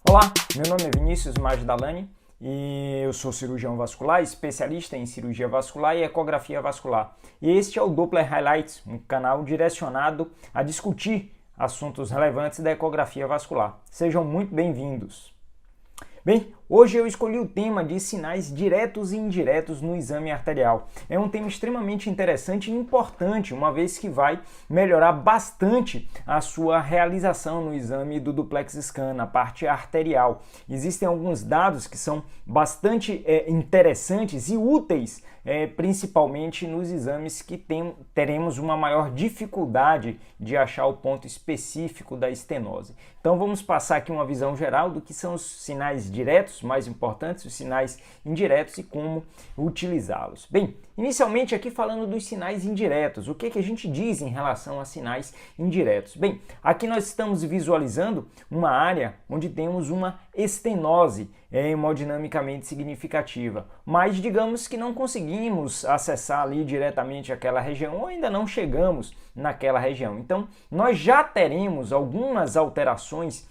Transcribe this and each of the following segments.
Olá, meu nome é Vinícius Magdalani e eu sou cirurgião vascular, especialista em cirurgia vascular e ecografia vascular. E este é o Doppler Highlights, um canal direcionado a discutir assuntos relevantes da ecografia vascular. Sejam muito bem-vindos. Bem, hoje eu escolhi o tema de sinais diretos e indiretos no exame arterial. É um tema extremamente interessante e importante, uma vez que vai melhorar bastante a sua realização no exame do duplex scan, na parte arterial. Existem alguns dados que são bastante interessantes e úteis, principalmente nos exames que teremos uma maior dificuldade de achar o ponto específico da estenose. Então vamos passar aqui uma visão geral do que são os sinais diretos mais importantes, os sinais indiretos e como utilizá-los. Bem, inicialmente aqui falando dos sinais indiretos, o que a gente diz em relação a sinais indiretos? Bem, aqui nós estamos visualizando uma área onde temos uma estenose hemodinamicamente significativa, mas digamos que não conseguimos acessar ali diretamente aquela região ou ainda não chegamos naquela região. Então, nós já teremos algumas alterações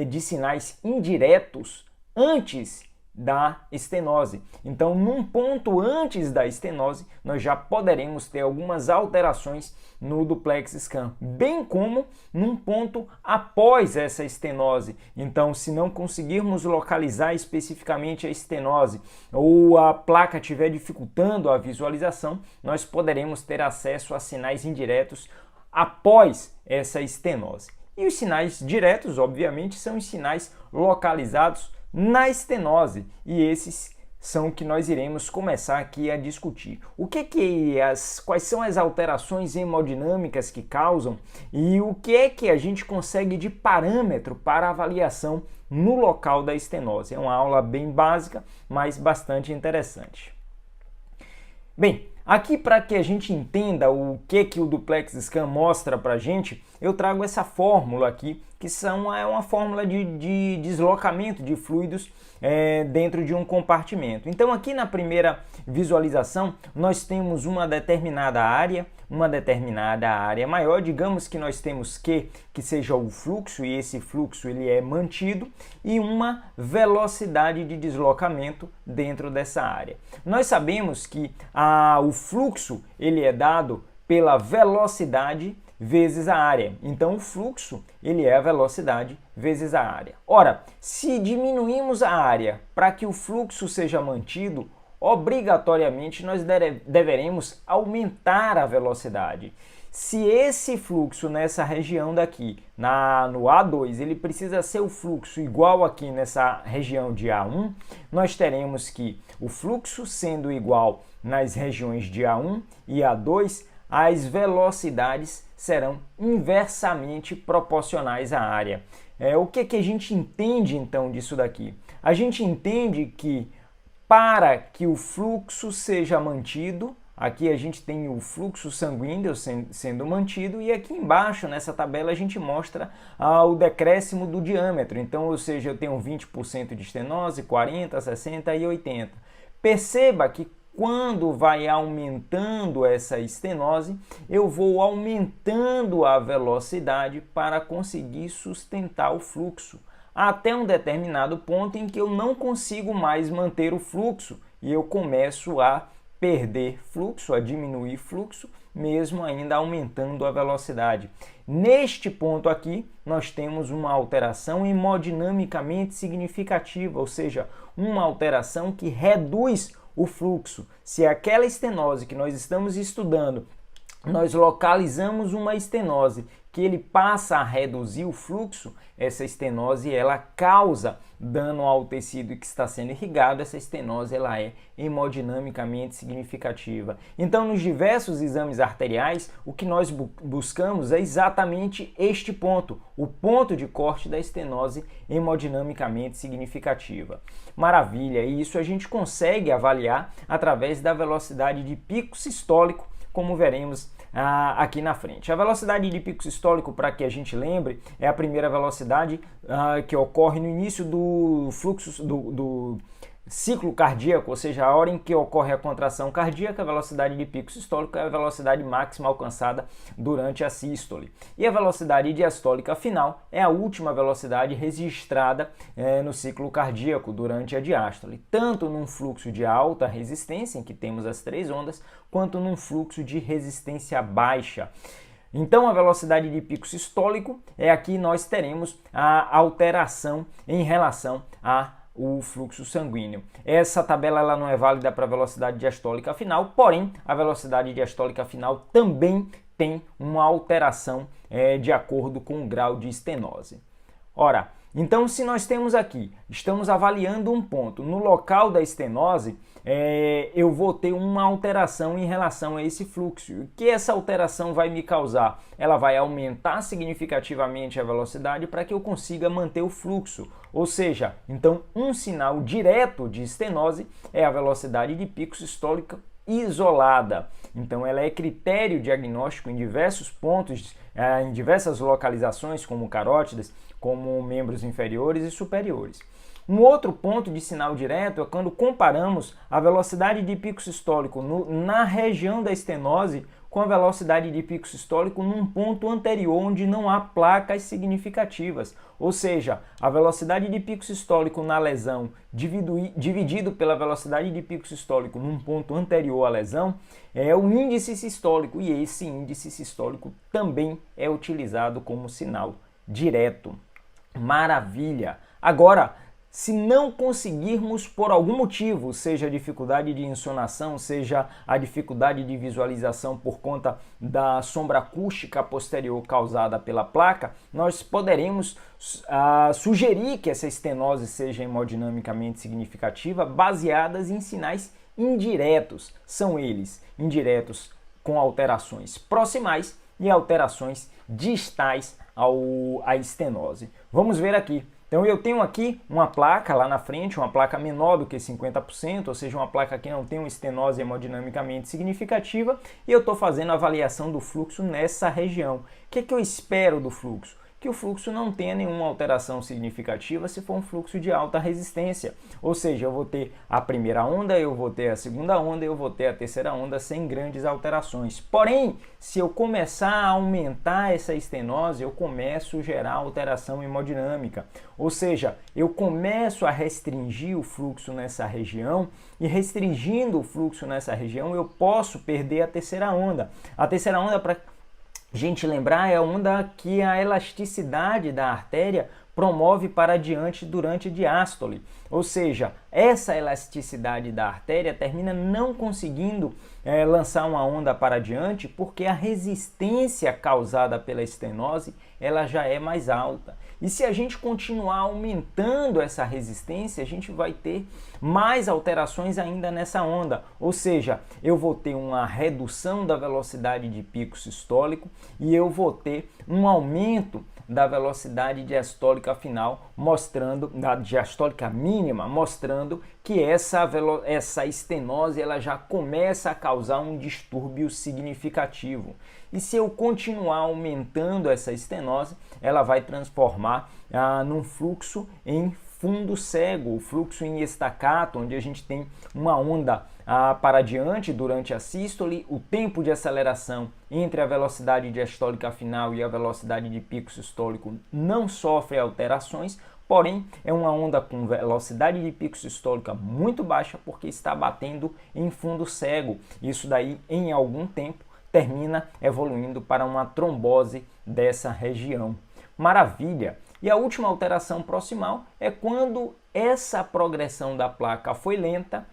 de sinais indiretos antes da estenose. Então, num ponto antes da estenose, nós já poderemos ter algumas alterações no duplex scan, bem como num ponto após essa estenose. Então, se não conseguirmos localizar especificamente a estenose ou a placa estiver dificultando a visualização, nós poderemos ter acesso a sinais indiretos após essa estenose. E os sinais diretos, obviamente, são os sinais localizados na estenose, e esses são o que nós iremos começar aqui a discutir. Quais são as alterações hemodinâmicas que causam e o que é que a gente consegue de parâmetro para avaliação no local da estenose. É uma aula bem básica, mas bastante interessante. Bem, aqui para que a gente entenda o que o duplex scan mostra para a gente, eu trago essa fórmula aqui, que é uma fórmula de deslocamento de fluidos dentro de um compartimento. Então aqui na primeira visualização nós temos uma determinada área maior, digamos que nós temos que seja o fluxo, e esse fluxo ele é mantido, e uma velocidade de deslocamento dentro dessa área. Nós sabemos que o fluxo ele é dado pela velocidade vezes a área. Então o fluxo ele é a velocidade vezes a área. Ora, se diminuímos a área para que o fluxo seja mantido, obrigatoriamente nós deveremos aumentar a velocidade. Se esse fluxo nessa região daqui, no A2, ele precisa ser o fluxo igual aqui nessa região de A1, nós teremos que o fluxo sendo igual nas regiões de A1 e A2, as velocidades serão inversamente proporcionais à área. O que a gente entende então disso daqui? A gente entende que para que o fluxo seja mantido, aqui a gente tem o fluxo sanguíneo sendo mantido, e aqui embaixo nessa tabela a gente mostra o decréscimo do diâmetro. Então, ou seja, eu tenho 20% de estenose, 40%, 60% e 80%. Perceba que quando vai aumentando essa estenose, eu vou aumentando a velocidade para conseguir sustentar o fluxo, até um determinado ponto em que eu não consigo mais manter o fluxo e eu começo a perder fluxo, a diminuir fluxo, mesmo ainda aumentando a velocidade. Neste ponto aqui, nós temos uma alteração hemodinamicamente significativa, ou seja, uma alteração que reduz o fluxo. Se aquela estenose que nós estamos estudando, nós localizamos uma estenose que ele passa a reduzir o fluxo, essa estenose ela causa dano ao tecido que está sendo irrigado, essa estenose ela é hemodinamicamente significativa. Então, nos diversos exames arteriais, o que nós buscamos é exatamente este ponto, o ponto de corte da estenose hemodinamicamente significativa. Maravilha, e isso a gente consegue avaliar através da velocidade de pico sistólico, como veremos aqui na frente. A velocidade de pico sistólico, para que a gente lembre, é a primeira velocidade que ocorre no início do fluxo do ciclo cardíaco, ou seja, a hora em que ocorre a contração cardíaca, a velocidade de pico sistólico é a velocidade máxima alcançada durante a sístole. E a velocidade diastólica final é a última velocidade registrada no ciclo cardíaco durante a diástole, tanto num fluxo de alta resistência, em que temos as 3 ondas, quanto num fluxo de resistência baixa. Então, a velocidade de pico sistólico é aqui nós teremos a alteração em relação o fluxo sanguíneo. Essa tabela ela não é válida para a velocidade diastólica final, porém a velocidade diastólica final também tem uma alteração de acordo com o grau de estenose. Ora, então se nós temos aqui, estamos avaliando um ponto, no local da estenose, eu vou ter uma alteração em relação a esse fluxo. O que essa alteração vai me causar? Ela vai aumentar significativamente a velocidade para que eu consiga manter o fluxo. Ou seja, então um sinal direto de estenose é a velocidade de pico sistólica isolada. Então ela é critério diagnóstico em diversos pontos, em diversas localizações, como carótidas, como membros inferiores e superiores. Um outro ponto de sinal direto é quando comparamos a velocidade de pico sistólico na região da estenose com a velocidade de pico sistólico num ponto anterior onde não há placas significativas. Ou seja, a velocidade de pico sistólico na lesão dividido pela velocidade de pico sistólico num ponto anterior à lesão é o índice sistólico, e esse índice sistólico também é utilizado como sinal direto. Maravilha! Agora, se não conseguirmos por algum motivo, seja a dificuldade de insonação, seja a dificuldade de visualização por conta da sombra acústica posterior causada pela placa, nós poderemos sugerir que essa estenose seja hemodinamicamente significativa baseadas em sinais indiretos. São eles indiretos com alterações proximais e alterações distais à estenose. Vamos ver aqui. Então eu tenho aqui uma placa lá na frente, uma placa menor do que 50%, ou seja, uma placa que não tem uma estenose hemodinamicamente significativa, e eu estou fazendo a avaliação do fluxo nessa região. O que eu espero do fluxo? Que o fluxo não tenha nenhuma alteração significativa se for um fluxo de alta resistência. Ou seja, eu vou ter a primeira onda, eu vou ter a segunda onda, eu vou ter a terceira onda sem grandes alterações. Porém, se eu começar a aumentar essa estenose, eu começo a gerar alteração hemodinâmica. Ou seja, eu começo a restringir o fluxo nessa região, e restringindo o fluxo nessa região, eu posso perder a terceira onda. A terceira onda, para gente lembrar, é a onda que a elasticidade da artéria promove para diante durante a diástole. Ou seja, essa elasticidade da artéria termina não conseguindo lançar uma onda para diante porque a resistência causada pela estenose ela já é mais alta. E se a gente continuar aumentando essa resistência, a gente vai ter mais alterações ainda nessa onda. Ou seja, eu vou ter uma redução da velocidade de pico sistólico e eu vou ter um aumento da velocidade diastólica final, mostrando, da diastólica mínima, mostrando que essa estenose ela já começa a causar um distúrbio significativo. E se eu continuar aumentando essa estenose, ela vai transformar num fluxo em fundo cego, o fluxo em estacato, onde a gente tem uma onda para diante durante a sístole, o tempo de aceleração entre a velocidade diastólica final e a velocidade de pico sistólico não sofre alterações, porém é uma onda com velocidade de pico sistólica muito baixa porque está batendo em fundo cego. Isso daí em algum tempo termina evoluindo para uma trombose dessa região. Maravilha! E a última alteração proximal é quando essa progressão da placa foi lenta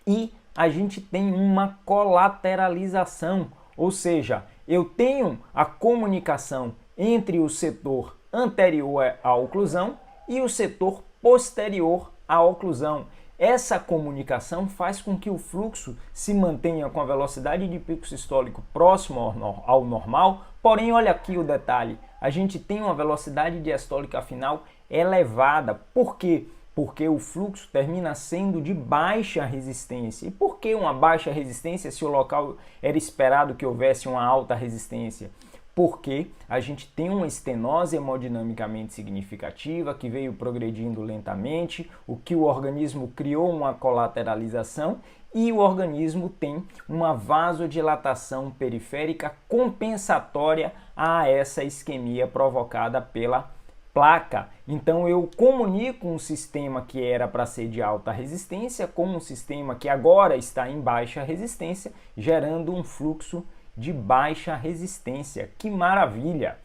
e a gente tem uma colateralização, ou seja, eu tenho a comunicação entre o setor anterior à oclusão e o setor posterior à oclusão. Essa comunicação faz com que o fluxo se mantenha com a velocidade de pico sistólico próximo ao normal, porém olha aqui o detalhe, a gente tem uma velocidade diastólica final elevada. Por quê? Porque o fluxo termina sendo de baixa resistência. E por que uma baixa resistência se o local era esperado que houvesse uma alta resistência? porque a gente tem uma estenose hemodinamicamente significativa que veio progredindo lentamente, o que o organismo criou uma colateralização e o organismo tem uma vasodilatação periférica compensatória a essa isquemia provocada pela placa. Então eu comunico um sistema que era para ser de alta resistência com um sistema que agora está em baixa resistência, gerando um fluxo de baixa resistência. Que maravilha!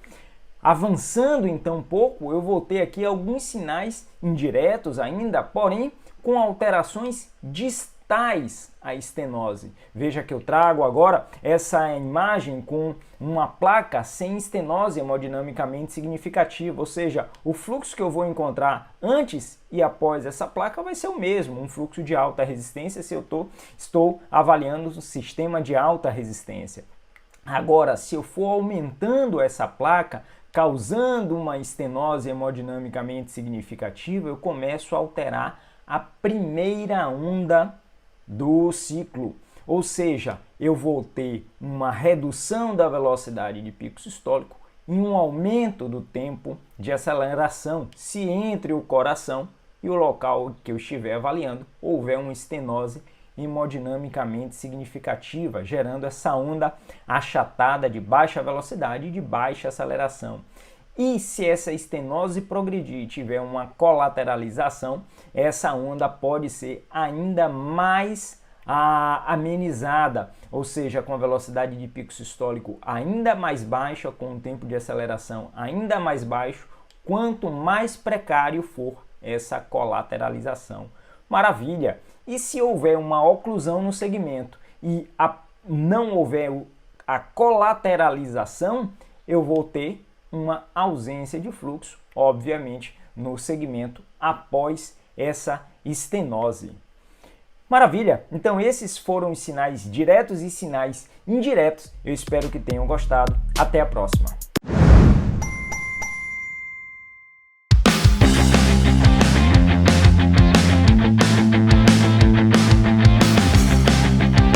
Avançando então um pouco, eu vou ter aqui alguns sinais indiretos ainda, porém com alterações distais à estenose. Veja que eu trago agora essa imagem com uma placa sem estenose hemodinamicamente significativa, ou seja, o fluxo que eu vou encontrar antes e após essa placa vai ser o mesmo, um fluxo de alta resistência se eu estou avaliando o sistema de alta resistência. Agora, se eu for aumentando essa placa, causando uma estenose hemodinamicamente significativa, eu começo a alterar a primeira onda do ciclo. Ou seja, eu vou ter uma redução da velocidade de pico sistólico e um aumento do tempo de aceleração, se entre o coração e o local que eu estiver avaliando houver uma estenose hemodinamicamente significativa, gerando essa onda achatada de baixa velocidade e de baixa aceleração. E se essa estenose progredir e tiver uma colateralização, essa onda pode ser ainda mais amenizada, ou seja, com a velocidade de pico sistólico ainda mais baixa, com o tempo de aceleração ainda mais baixo, quanto mais precário for essa colateralização. Maravilha! E se houver uma oclusão no segmento e não houver a colateralização, eu vou ter uma ausência de fluxo, obviamente, no segmento após essa estenose. Maravilha! Então esses foram os sinais diretos e sinais indiretos. Eu espero que tenham gostado. Até a próxima!